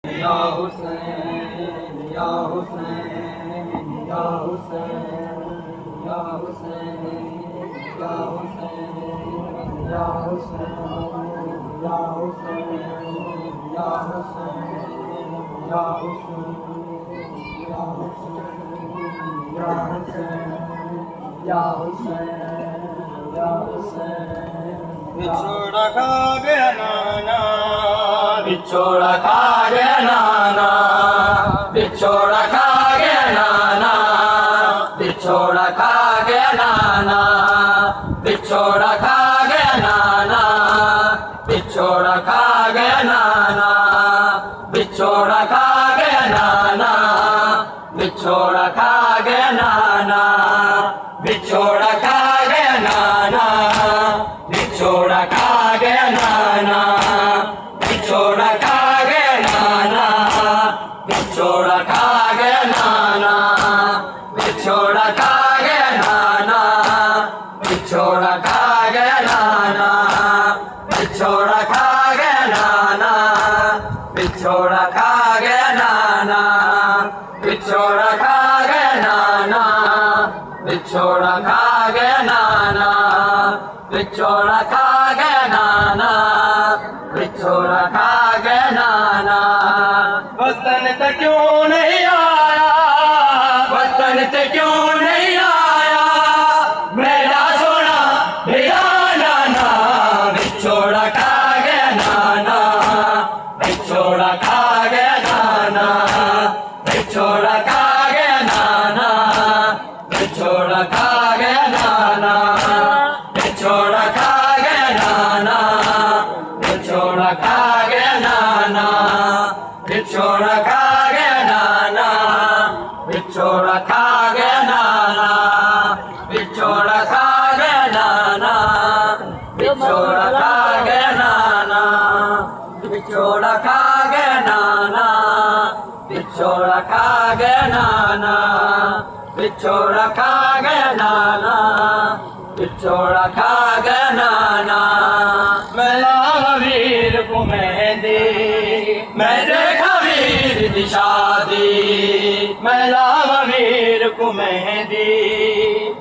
या हुसैन या हुसैन या हुसैन या हुसैन या हुसैन या हुसैन या हुसैन या हुसैन या हुसैन या हुसैन या हुसैन या हुसैन या हुसैन। बिछोड़ा खा गया नाना, बिछोड़ा खा गया नाना, बिछोड़ा खा गया नाना, बिछोड़ा खा गया नाना, बिछोड़ा खा गया नाना, बिछोड़ा खा गया नाना, बिछोड़ा खा गया नाना, बिछोड़ा खा गया नाना, बिछोड़ा खा गया नाना, बिछोड़ा खा गया नाना, बिछोड़ा खा गया नाना, बिछोड़ा खा गया नाना, बिछोड़ा खा गया नाना, बिछोड़ा खा गया नाना, बिछोड़ा खा गया नाना, बिछोड़ा खा गया नाना, बिछोड़ा खा गया नाना, बिछोड़ा खा गया नाना, बिछोड़ा खा गया नाना, बिछोड़ा खा गया नाना। वतन तक क्यों नहीं आया, वतन ते क्यों नहीं आया, मेरा सोना मेरा नाना, बिछोड़ा खा गया नाना, बिछोड़ा खा गया नाना, बिछोड़ा खा गया नाना, बिछोड़ा खा गया नाना, बिछोड़ा खा गया नाना, बिछोड़ा खा गया नाना, बिछोड़ा खा गया नाना, बिछोड़ा खा गया नाना, बिछोड़ा खा गया नाना, बिछोड़ा खा गया नाना, बिछोड़ा खा गया नाना, बिछोड़ा खा गया नाना, बिछोड़ा खा गया नाना, बिछोड़ा खा गया नाना। मिला वीर को मेहंदी, मैं देखा वीर की शादी, मिला वीर को मेहंदी,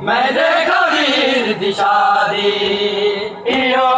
मैं देखा वीर की शादी, इयो